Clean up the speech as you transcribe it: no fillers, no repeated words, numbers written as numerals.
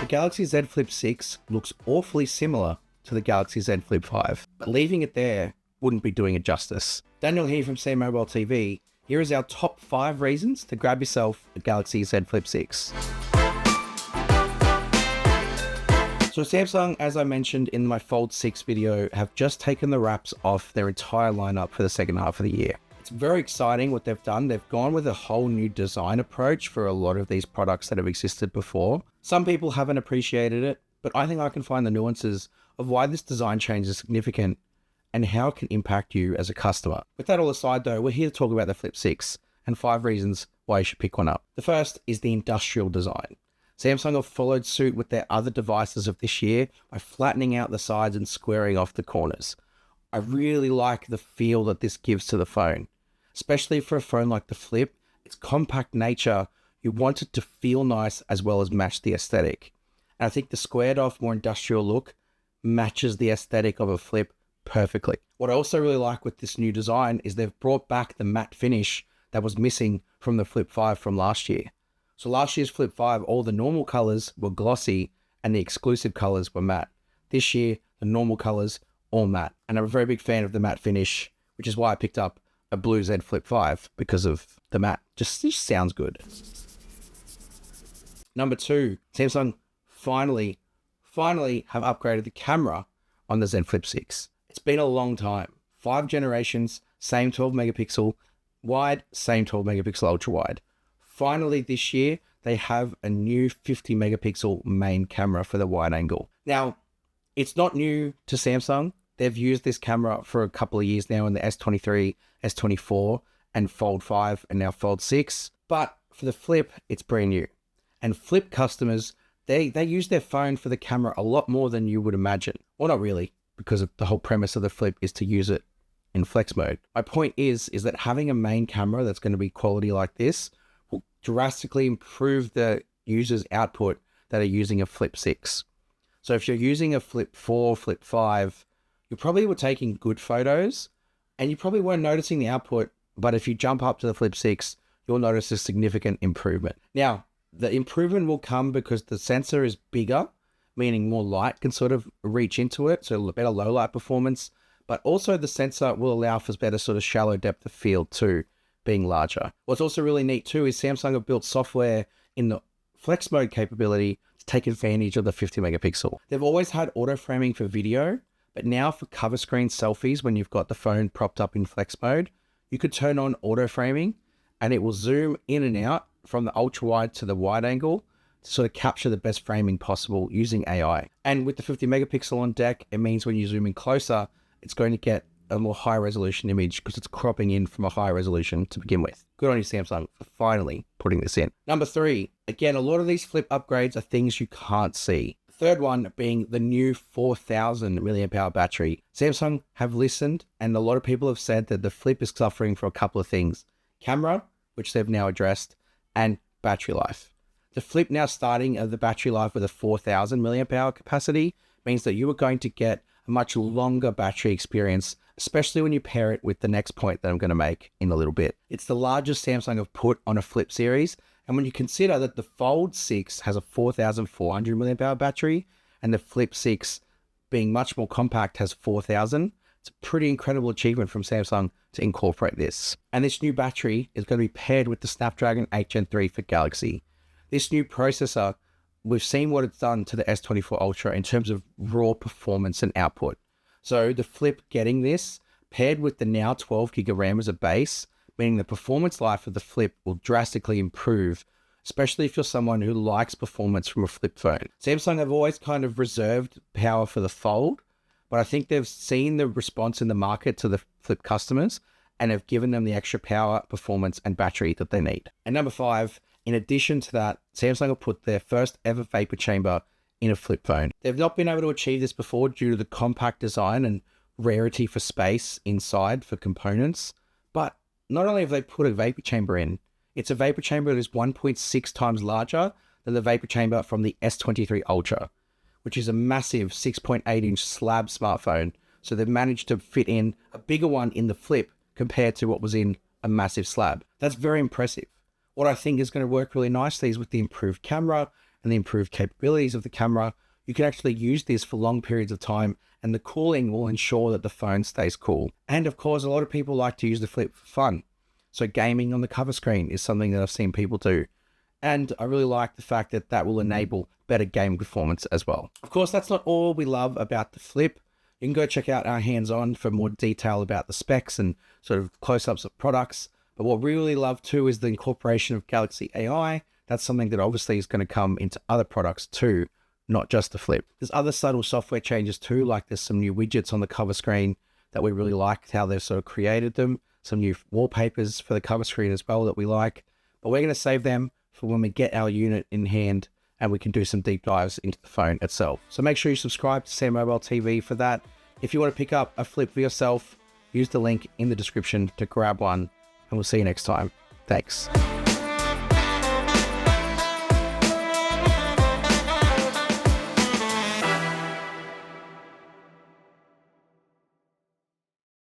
The Galaxy Z Flip 6 looks awfully similar to the Galaxy Z Flip 5, but leaving it there wouldn't be doing it justice. Daniel here from SamMobile TV. Here is our top 5 reasons to grab yourself a Galaxy Z Flip 6. So Samsung, as I mentioned in my Fold 6 video, have just taken the wraps off their entire lineup for the second half of the year. It's very exciting what they've done. They've gone with a whole new design approach for a lot of these products that have existed before. Some people haven't appreciated it, but I think I can find the nuances of why this design change is significant and how it can impact you as a customer. With that all aside though, we're here to talk about the Flip 6 and 5 reasons why you should pick one up. The first is the industrial design. Samsung have followed suit with their other devices of this year by flattening out the sides and squaring off the corners. I really like the feel that this gives to the phone, especially for a phone like the Flip. Its compact nature, you want it to feel nice as well as match the aesthetic. And I think the squared off, more industrial look matches the aesthetic of a Flip perfectly. What I also really like with this new design is they've brought back the matte finish that was missing from the Flip 5 from last year. So last year's Flip 5, all the normal colors were glossy and the exclusive colors were matte. This year, the normal colors all matte. And I'm a very big fan of the matte finish, which is why I picked up a blue Z Flip 5 because of the matte. Just sounds good. Number 2, Samsung finally have upgraded the camera on the Z Flip 6. It's been a long time. 5 generations, same 12 megapixel wide, same 12 megapixel ultra wide. Finally, this year, they have a new 50 megapixel main camera for the wide angle. Now, it's not new to Samsung. They've used this camera for a couple of years now in the S23, S24, and Fold 5, and now Fold 6. But for the Flip, it's brand new. And Flip customers, they use their phone for the camera a lot more than you would imagine. Well, not really, because the whole premise of the Flip is to use it in flex mode. My point is that having a main camera that's going to be quality like this will drastically improve the user's output that are using a Flip 6. So if you're using a Flip 4, Flip 5, you probably were taking good photos and you probably weren't noticing the output, but if you jump up to the Flip 6, you'll notice a significant improvement. Now, the improvement will come because the sensor is bigger, meaning more light can sort of reach into it, so better low light performance, but also the sensor will allow for better sort of shallow depth of field too, being larger. What's also really neat too is Samsung have built software in the flex mode capability to take advantage of the 50 megapixel. They've always had auto framing for video, but now for cover screen selfies, when you've got the phone propped up in flex mode, you could turn on auto framing and it will zoom in and out from the ultra wide to the wide angle to sort of capture the best framing possible using AI. And with the 50 megapixel on deck, it means when you zoom in closer, it's going to get a more high resolution image because it's cropping in from a high resolution to begin with. Good on you, Samsung, for finally putting this in. Number 3, again, a lot of these Flip upgrades are things you can't see. The third one being the new 4000 milliamp hour battery. Samsung have listened, and a lot of people have said that the Flip is suffering for a couple of things. Camera, which they've now addressed, and battery life. The Flip now starting at the battery life with a 4000 milliamp hour capacity means that you are going to get a much longer battery experience, especially when you pair it with the next point that I'm going to make in a little bit. It's the largest Samsung have put on a Flip series. And when you consider that the Fold 6 has a 4400 milliamp hour battery and the Flip 6 being much more compact has 4000, it's a pretty incredible achievement from Samsung to incorporate this. And this new battery is going to be paired with the Snapdragon 8 Gen 3 for Galaxy. This new processor, we've seen what it's done to the S24 Ultra in terms of raw performance and output. So the Flip getting this paired with the now 12 gig of RAM as a base, meaning the performance life of the Flip will drastically improve, especially if you're someone who likes performance from a Flip phone. Samsung have always kind of reserved power for the Fold, but I think they've seen the response in the market to the Flip customers and have given them the extra power, performance, and battery that they need. And number 5, in addition to that, Samsung have put their first ever vapor chamber in a Flip phone. They've not been able to achieve this before due to the compact design and rarity for space inside for components. But not only have they put a vapor chamber in, it's a vapor chamber that is 1.6 times larger than the vapor chamber from the S23 Ultra, which is a massive 6.8 inch slab smartphone. So they've managed to fit in a bigger one in the Flip compared to what was in a massive slab. That's very impressive. What I think is going to work really nicely is with the improved camera and the improved capabilities of the camera, you can actually use this for long periods of time, and the cooling will ensure that the phone stays cool. And of course, a lot of people like to use the Flip for fun. So gaming on the cover screen is something that I've seen people do. And I really like the fact that that will enable better game performance as well. Of course, that's not all we love about the Flip. You can go check out our hands-on for more detail about the specs and sort of close-ups of products. But what we really love too is the incorporation of Galaxy AI. That's something that obviously is going to come into other products too, not just the Flip. There's other subtle software changes too, like there's some new widgets on the cover screen that we really liked how they've sort of created them. Some new wallpapers for the cover screen as well that we like. But we're going to save them for when we get our unit in hand and we can do some deep dives into the phone itself. So make sure you subscribe to SamMobile TV for that. If you want to pick up a Flip for yourself, use the link in the description to grab one, and we'll see you next time. Thanks.